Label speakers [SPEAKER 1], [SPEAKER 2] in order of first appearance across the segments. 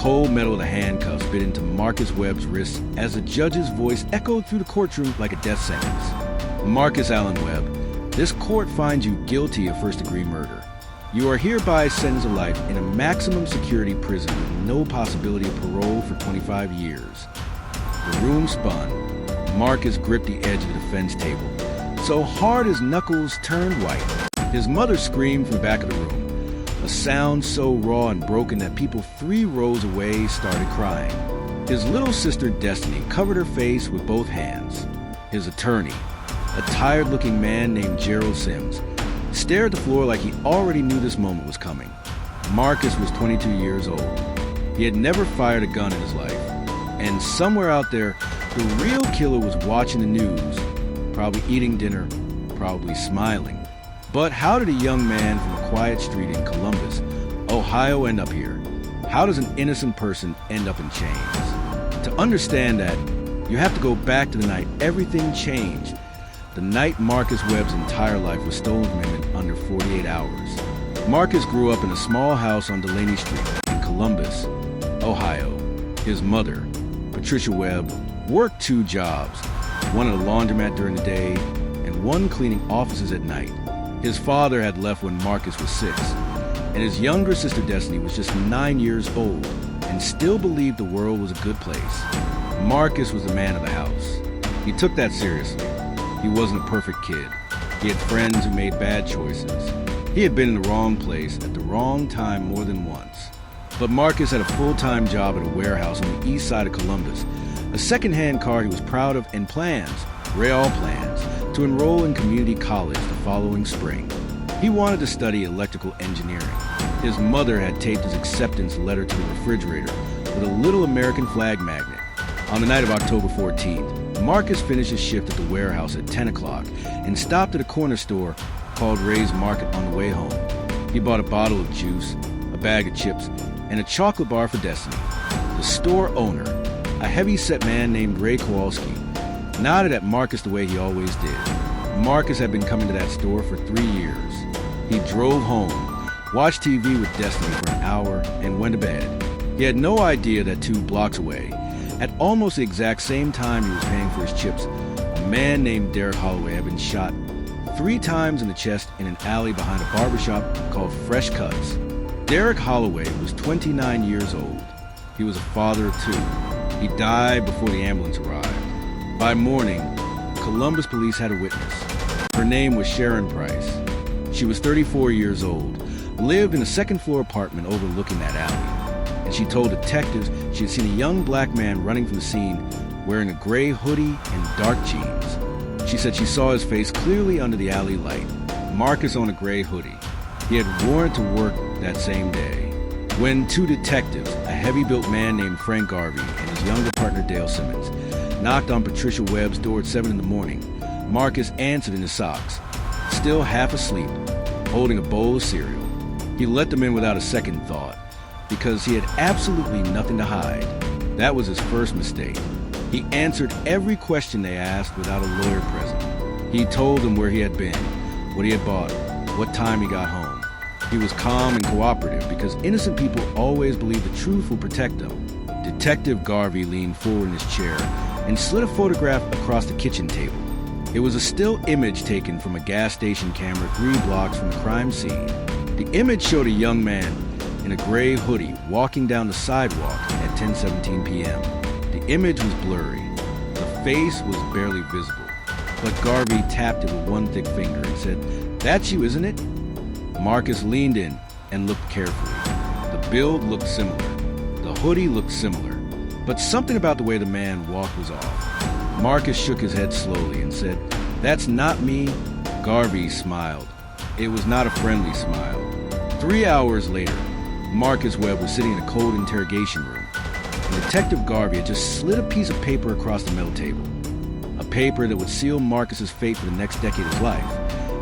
[SPEAKER 1] cold metal of the handcuffs bit into Marcus Webb's wrists as the judge's voice echoed through the courtroom like a death sentence. Marcus Allen Webb, this court finds you guilty of first-degree murder. You are hereby sentenced to life in a maximum security prison with no possibility of parole for 25 years. The room spun. Marcus gripped the edge of the defense table, so hard his knuckles turned white. His mother screamed from the back of the room, a sound so raw and broken that people 3 rows away started crying. His little sister Destiny covered her face with both hands. His attorney, a tired-looking man named Gerald Sims, stared at the floor like he already knew this moment was coming. Marcus was 22 years old. He had never fired a gun in his life. And somewhere out there, the real killer was watching the news, probably eating dinner, probably smiling. But how did a young man from a quiet street in Columbus, Ohio end up here? How does an innocent person end up in chains? To understand that, you have to go back to the night everything changed. The night Marcus Webb's entire life was stolen from him in under 48 hours. Marcus grew up in a small house on Delaney Street in Columbus, Ohio. His mother, Patricia Webb, worked 2 jobs, one at a laundromat during the day and one cleaning offices at night. His father had left when Marcus was 6, and his younger sister Destiny was just 9 years old and still believed the world was a good place. Marcus was the man of the house. He took that seriously. He wasn't a perfect kid. He had friends who made bad choices. He had been in the wrong place at the wrong time more than once. But Marcus had a full-time job at a warehouse on the east side of Columbus, a second-hand car he was proud of, and plans, real plans, to enroll in community college the following spring. He wanted to study electrical engineering. His mother had taped his acceptance letter to the refrigerator with a little American flag magnet. On the night of October 14th, Marcus finished his shift at the warehouse at 10 o'clock and stopped at a corner store called Ray's Market on the way home. He bought a bottle of juice, a bag of chips, and a chocolate bar for Destiny. The store owner, a heavy-set man named Ray Kowalski, nodded at Marcus the way he always did. Marcus had been coming to that store for 3 years. He drove home, watched TV with Destiny for an hour, and went to bed. He had no idea that 2 blocks away, at almost the exact same time he was paying for his chips, a man named Derek Holloway had been shot 3 times in the chest in an alley behind a barbershop called Fresh Cuts. Derek Holloway was 29 years old. He was a father of 2. He died before the ambulance arrived. By morning, Columbus police had a witness. Her name was Sharon Price. She was 34 years old, lived in a second-floor apartment overlooking that alley. And she told detectives she had seen a young black man running from the scene wearing a gray hoodie and dark jeans. She said she saw his face clearly under the alley light. Marcus owned a gray hoodie. He had worn it to work that same day. When 2 detectives, a heavy-built man named Frank Garvey and his younger partner Dale Simmons, knocked on Patricia Webb's door at 7 in the morning, Marcus answered in his socks, still half asleep, holding a bowl of cereal. He let them in without a second thought, because he had absolutely nothing to hide. That was his first mistake. He answered every question they asked without a lawyer present. He told them where he had been, what he had bought, what time he got home. He was calm and cooperative because innocent people always believe the truth will protect them. Detective Garvey leaned forward in his chair and slid a photograph across the kitchen table. It was a still image taken from a gas station camera 3 blocks from the crime scene. The image showed a young man in a gray hoodie walking down the sidewalk at 10:17 p.m. The image was blurry. The face was barely visible. But Garvey tapped it with one thick finger and said, "That's you, isn't it?" Marcus leaned in and looked carefully. The build looked similar. The hoodie looked similar. But something about the way the man walked was off. Marcus shook his head slowly and said, "That's not me." Garvey smiled. It was not a friendly smile. 3 hours later, Marcus Webb was sitting in a cold interrogation room. And Detective Garvey had just slid a piece of paper across the middle table. A paper that would seal Marcus's fate for the next decade of his life,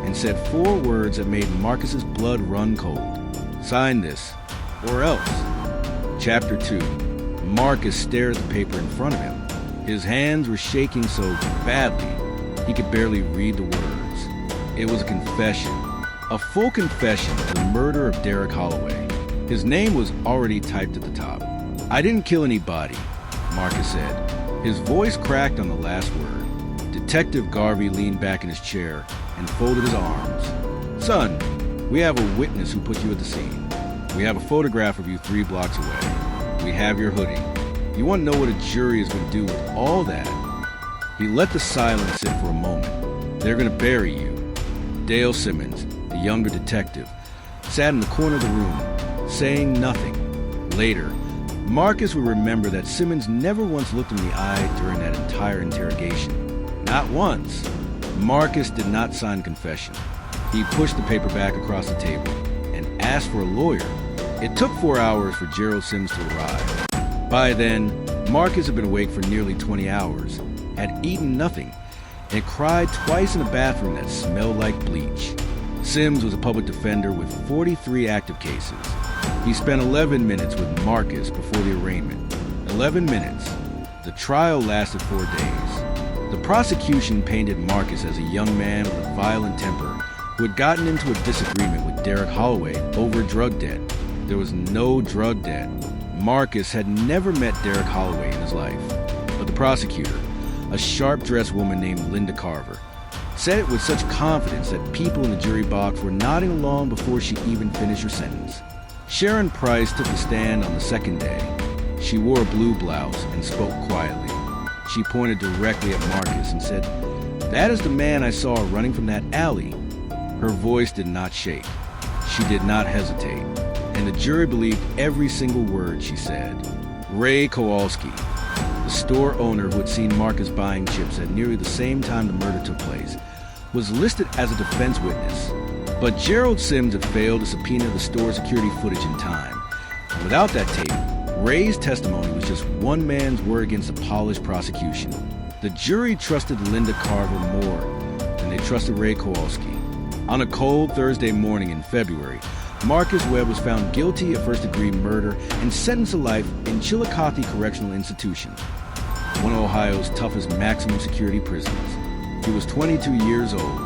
[SPEAKER 1] and said 4 words that made Marcus's blood run cold. Sign this, or else. Chapter 2. Marcus stared at the paper in front of him. His hands were shaking so badly, he could barely read the words. It was a confession, a full confession to the murder of Derek Holloway. His name was already typed at the top. "I didn't kill anybody," Marcus said. His voice cracked on the last word. Detective Garvey leaned back in his chair and folded his arms. "Son, we have a witness who put you at the scene. We have a photograph of you 3 blocks away. We have your hoodie. You want to know what a jury is going to do with all that?" He let the silence sit for a moment. "They're going to bury you." Dale Simmons, the younger detective, sat in the corner of the room, saying nothing. Later, Marcus would remember that Simmons never once looked him in the eye during that entire interrogation. Not once. Marcus did not sign the confession. He pushed the paper back across the table and asked for a lawyer. It took 4 hours for Gerald Sims to arrive. By then, Marcus had been awake for nearly 20 hours, had eaten nothing, and cried twice in a bathroom that smelled like bleach. Sims was a public defender with 43 active cases. He spent 11 minutes with Marcus before the arraignment. 11 minutes. The trial lasted 4 days. The prosecution painted Marcus as a young man with a violent temper who had gotten into a disagreement with Derek Holloway over a drug debt. There was no drug debt. Marcus had never met Derek Holloway in his life. But the prosecutor, a sharp-dressed woman named Linda Carver, said it with such confidence that people in the jury box were nodding along before she even finished her sentence. Sharon Price took the stand on the second day. She wore a blue blouse and spoke quietly. She pointed directly at Marcus and said, "That is the man I saw running from that alley." Her voice did not shake. She did not hesitate, and the jury believed every single word she said. Ray Kowalski, the store owner who had seen Marcus buying chips at nearly the same time the murder took place, was listed as a defense witness. But Gerald Sims had failed to subpoena the store security footage in time. And without that tape, Ray's testimony was just one man's word against a polished prosecution. The jury trusted Linda Carver more than they trusted Ray Kowalski. On a cold Thursday morning in February, Marcus Webb was found guilty of first-degree murder and sentenced to life in Chillicothe Correctional Institution, one of Ohio's toughest maximum security prisons. He was 22 years old.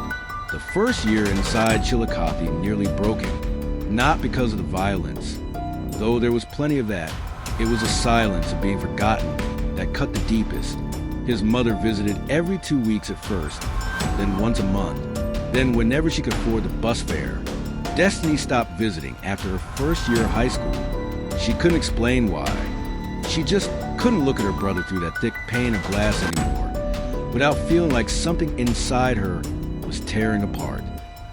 [SPEAKER 1] The first year inside Chillicothe nearly broke him, not because of the violence, though there was plenty of that. It was a silence of being forgotten that cut the deepest. His mother visited every 2 weeks at first, then once a month, then whenever she could afford the bus fare. Destiny stopped visiting after her first year of high school. She couldn't explain why. She just couldn't look at her brother through that thick pane of glass anymore, without feeling like something inside her was tearing apart.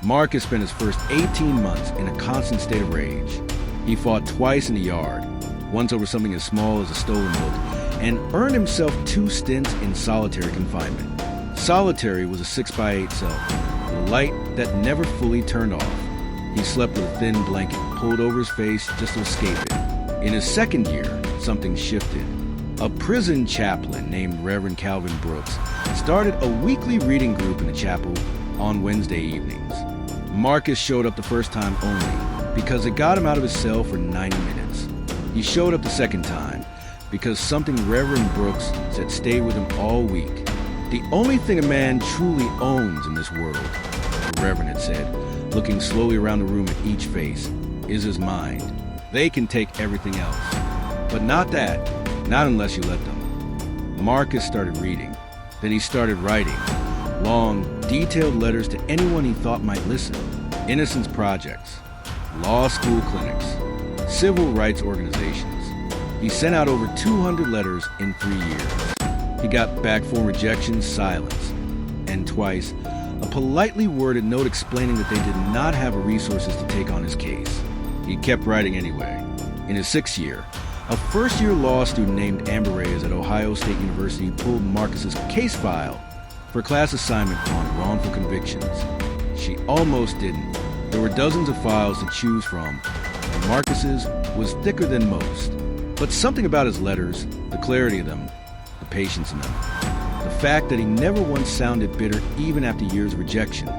[SPEAKER 1] Marcus spent his first 18 months in a constant state of rage. He fought twice in the yard, once over something as small as a stolen book, and earned himself 2 stints in solitary confinement. Solitary was a 6x8 cell, with a light that never fully turned off. He slept with a thin blanket pulled over his face just to escape it. In his second year, something shifted. A prison chaplain named Reverend Calvin Brooks started a weekly reading group in the chapel on Wednesday evenings. Marcus showed up the first time only because it got him out of his cell for 90 minutes. He showed up the second time because something Reverend Brooks said stayed with him all week. "The only thing a man truly owns in this world," the Reverend had said, looking slowly around the room at each face, "is his mind. They can take everything else. But not that. Not unless you let them." Marcus started reading. Then he started writing. Long, detailed letters to anyone he thought might listen. Innocence projects, law school clinics, civil rights organizations. He sent out over 200 letters in 3 years. He got back 4 rejections, silence, and twice a politely worded note explaining that they did not have the resources to take on his case. He kept writing anyway. In his 6th year, a first-year law student named Amber Reyes at Ohio State University pulled Marcus's case file for a class assignment on wrongful convictions. She almost didn't. There were dozens of files to choose from, and Marcus's was thicker than most. But something about his letters, the clarity of them, the patience in them, the fact that he never once sounded bitter even after years of rejection,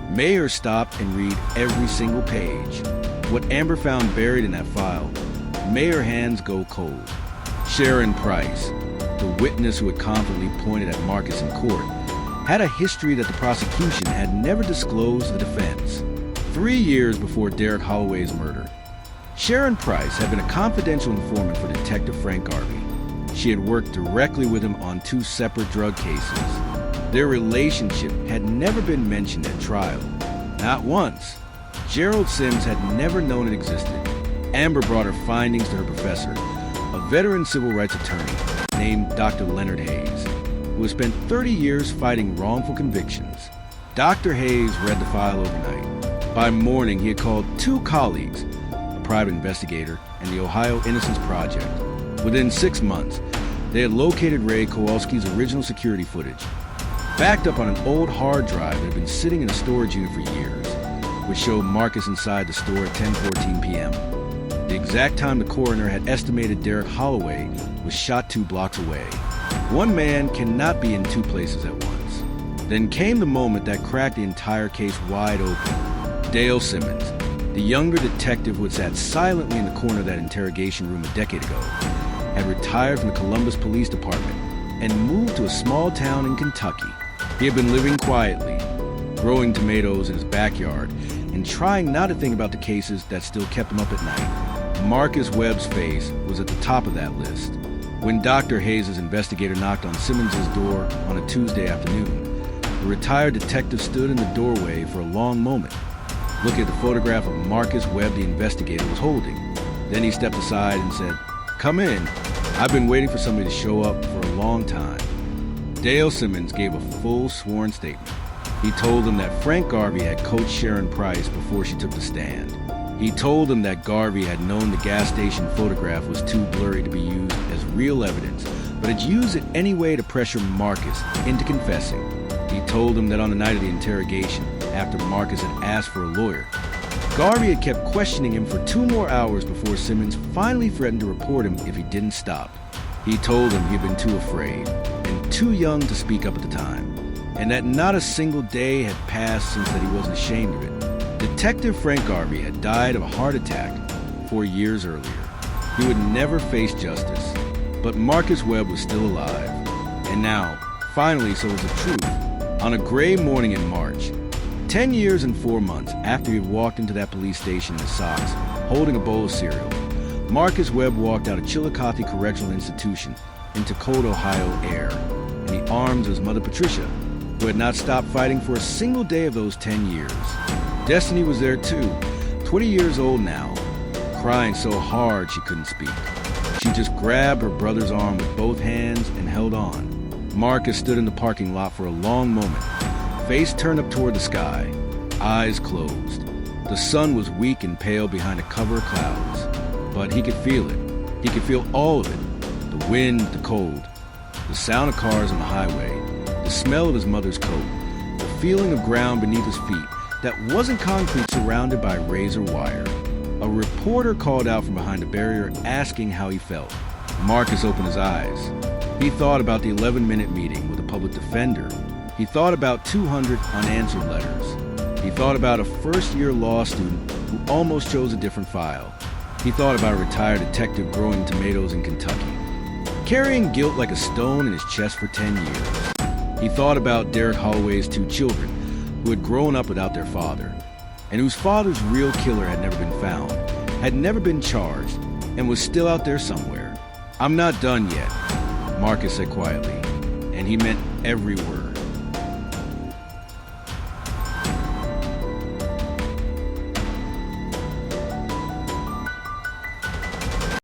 [SPEAKER 1] made her stop and read every single page. What Amber found buried in that file made her hands go cold. Sharon Price, the witness who had confidently pointed at Marcus in court, had a history that the prosecution had never disclosed to the defense. 3 years before Derek Holloway's murder, Sharon Price had been a confidential informant for Detective Frank Garvey. She had worked directly with him on 2 separate drug cases. Their relationship had never been mentioned at trial. Not once. Gerald Sims had never known it existed. Amber brought her findings to her professor, a veteran civil rights attorney named Dr. Leonard Hayes, who had spent 30 years fighting wrongful convictions. Dr. Hayes read the file overnight. By morning, he had called 2 colleagues, a private investigator and the Ohio Innocence Project. Within 6 months, they had located Ray Kowalski's original security footage, backed up on an old hard drive that had been sitting in a storage unit for years, which showed Marcus inside the store at 10:14 p.m. The exact time the coroner had estimated Derek Holloway was shot 2 blocks away. One man cannot be in 2 places at once. Then came the moment that cracked the entire case wide open. Dale Simmons, the younger detective who had sat silently in the corner of that interrogation room a decade ago, had retired from the Columbus Police Department and moved to a small town in Kentucky. He had been living quietly, growing tomatoes in his backyard, and trying not to think about the cases that still kept him up at night. Marcus Webb's face was at the top of that list. When Dr. Hayes' investigator knocked on Simmons' door on a Tuesday afternoon, the retired detective stood in the doorway for a long moment, looking at the photograph of Marcus Webb the investigator was holding. Then he stepped aside and said, "Come in. I've been waiting for somebody to show up for a long time." Dale Simmons gave a full sworn statement. He told them that Frank Garvey had coached Sharon Price before she took the stand. He told them that Garvey had known the gas station photograph was too blurry to be used as real evidence, but had used it anyway to pressure Marcus into confessing. He told them that on the night of the interrogation, after Marcus had asked for a lawyer, Garvey had kept questioning him for 2 more hours before Simmons finally threatened to report him if he didn't stop. He told him he'd been too afraid and too young to speak up at the time, and that not a single day had passed since that he wasn't ashamed of it. Detective Frank Garvey had died of a heart attack 4 years earlier. He would never face justice, but Marcus Webb was still alive. And now, finally, so was the truth. On a gray morning in March, 10 years and 4 months after he had walked into that police station in his socks, holding a bowl of cereal, Marcus Webb walked out of Chillicothe Correctional Institution into cold Ohio air, in the arms of his mother Patricia, who had not stopped fighting for a single day of those 10 years. Destiny was there too, 20 years old now, crying so hard she couldn't speak. She just grabbed her brother's arm with both hands and held on. Marcus stood in the parking lot for a long moment, face turned up toward the sky, eyes closed. The sun was weak and pale behind a cover of clouds, but he could feel it. He could feel all of it. The wind, the cold, the sound of cars on the highway, the smell of his mother's coat, the feeling of ground beneath his feet that wasn't concrete surrounded by razor wire. A reporter called out from behind a barrier asking how he felt. Marcus opened his eyes. He thought about the 11-minute meeting with a public defender. He thought about 200 unanswered letters. He thought about a first-year law student who almost chose a different file. He thought about a retired detective growing tomatoes in Kentucky, carrying guilt like a stone in his chest for 10 years. He thought about Derek Holloway's 2 children, who had grown up without their father, and whose father's real killer had never been found, had never been charged, and was still out there somewhere. "I'm not done yet," Marcus said quietly, and he meant every word.